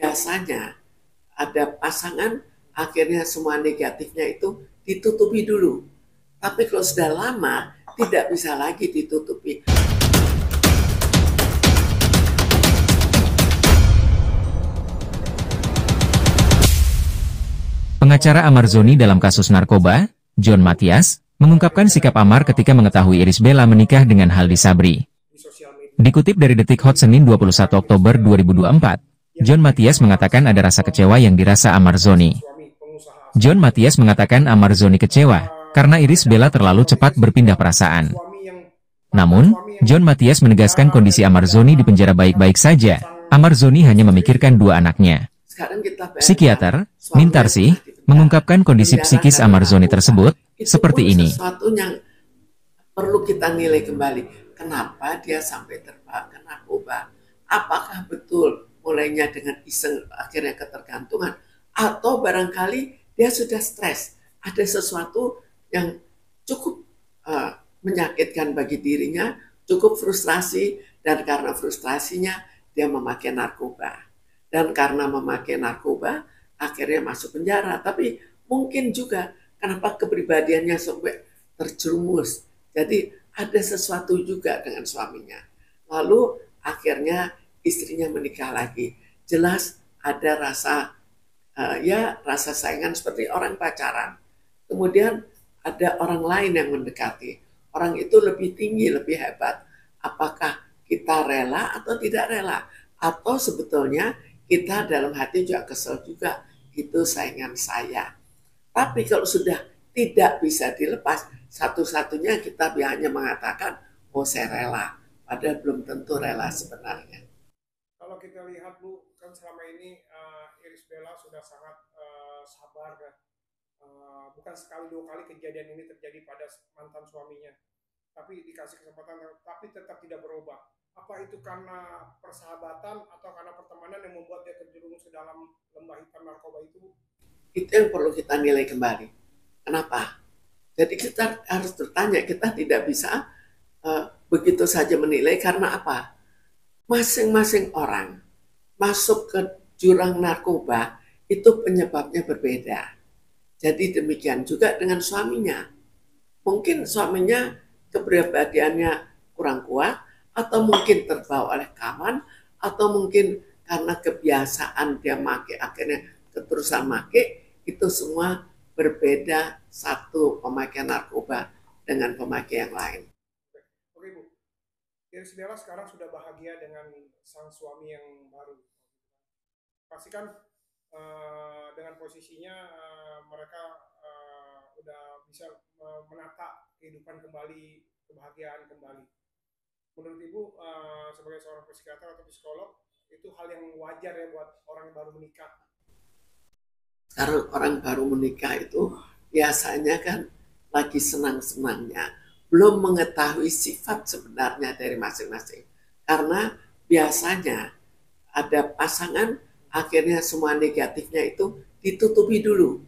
biasanya ada pasangan akhirnya semua negatifnya itu ditutupi dulu. Tapi kalau sudah lama tidak bisa lagi ditutupi. Pengacara Amar Zoni dalam kasus narkoba, John Mathias, mengungkapkan sikap Amar ketika mengetahui Irish Bella menikah dengan Haldi Sabri. Dikutip dari Detik Hot Senin 21 Oktober 2024, John Mathias mengatakan ada rasa kecewa yang dirasa Amar Zoni. John Mathias mengatakan Amar Zoni kecewa karena Irish Bella terlalu cepat berpindah perasaan. Namun, John Mathias menegaskan kondisi Amar Zoni di penjara baik-baik saja. Amar Zoni hanya memikirkan dua anaknya. Psikiater, Mintarsi, mengungkapkan kondisi psikis Amar Zoni tersebut seperti ini. Sesuatu yang perlu kita nilai kembali. Kenapa dia sampai terbawa ke narkoba? Apakah betul mulainya dengan iseng akhirnya ketergantungan? Atau barangkali dia sudah stres? Ada sesuatu yang cukup menyakitkan bagi dirinya, cukup frustrasi, dan karena frustrasinya dia memakai narkoba. Dan karena memakai narkoba, akhirnya masuk penjara. Tapi mungkin juga kenapa kepribadiannya sampai terjerumus. Jadi ada sesuatu juga dengan suaminya. Lalu akhirnya istrinya menikah lagi. Jelas ada rasa rasa saingan seperti orang pacaran. Kemudian ada orang lain yang mendekati. Orang itu lebih tinggi, lebih hebat. Apakah kita rela atau tidak rela? Atau sebetulnya kita dalam hati juga kesel juga, itu saingan saya. Tapi kalau sudah tidak bisa dilepas, satu-satunya kita hanya mengatakan, oh saya rela. Padahal belum tentu rela sebenarnya. Kalau kita lihat Bu, kan selama ini Irish Bella sudah sangat sabar kan. Bukan sekali dua kali kejadian ini terjadi pada mantan suaminya. Tapi dikasih kesempatan, tapi tetap tidak berubah. Apa itu karena persahabatan atau karena pertemanan yang membuat dia terjerumus ke dalam lembah hitam narkoba itu? Itu yang perlu kita nilai kembali. Kenapa? Jadi kita harus bertanya, kita tidak bisa begitu saja menilai karena apa? Masing-masing orang masuk ke jurang narkoba itu penyebabnya berbeda. Jadi demikian juga dengan suaminya. Mungkin suaminya kepribadiannya kurang kuat, atau mungkin terbawa oleh kawan, atau mungkin karena kebiasaan dia make, akhirnya keterusan make, itu semua berbeda satu pemakaian narkoba dengan pemakaian yang lain. Oke Bu, Irish Bella sekarang sudah bahagia dengan sang suami yang baru. Pastikan dengan posisinya mereka udah bisa menata kehidupan kembali, kebahagiaan kembali. Menurut Ibu sebagai seorang psikiater atau psikolog, itu hal yang wajar ya buat orang yang baru menikah? Sekarang orang baru menikah itu biasanya kan lagi senang-senangnya, belum mengetahui sifat sebenarnya dari masing-masing. Karena biasanya ada pasangan akhirnya semua negatifnya itu ditutupi dulu.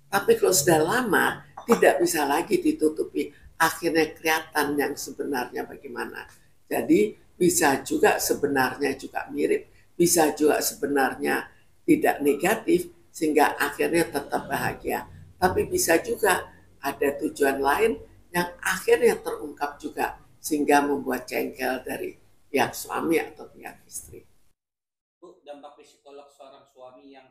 Tapi kalau sudah lama tidak bisa lagi ditutupi, akhirnya kelihatan yang sebenarnya bagaimana. Jadi bisa juga sebenarnya juga mirip, bisa juga sebenarnya tidak negatif sehingga akhirnya tetap bahagia. Tapi bisa juga ada tujuan lain yang akhirnya terungkap juga sehingga membuat jengkel dari pihak suami atau pihak istri. Bu, dampak psikolog seorang suami yang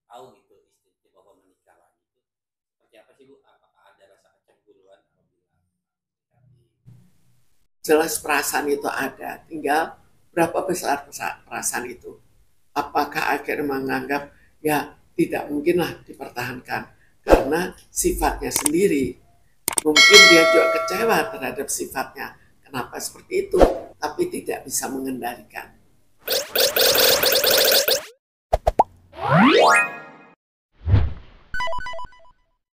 tahu gitu istri bahwa menikah lagi itu seperti apa sih Bu? Apakah ada rasa kecemburuan apabila jelas perasaan itu ada, tinggal berapa besar perasaan itu. Apakah akhirnya menganggap ya tidak mungkinlah dipertahankan karena sifatnya sendiri. Mungkin dia juga kecewa terhadap sifatnya. Kenapa seperti itu? Tapi tidak bisa mengendalikan.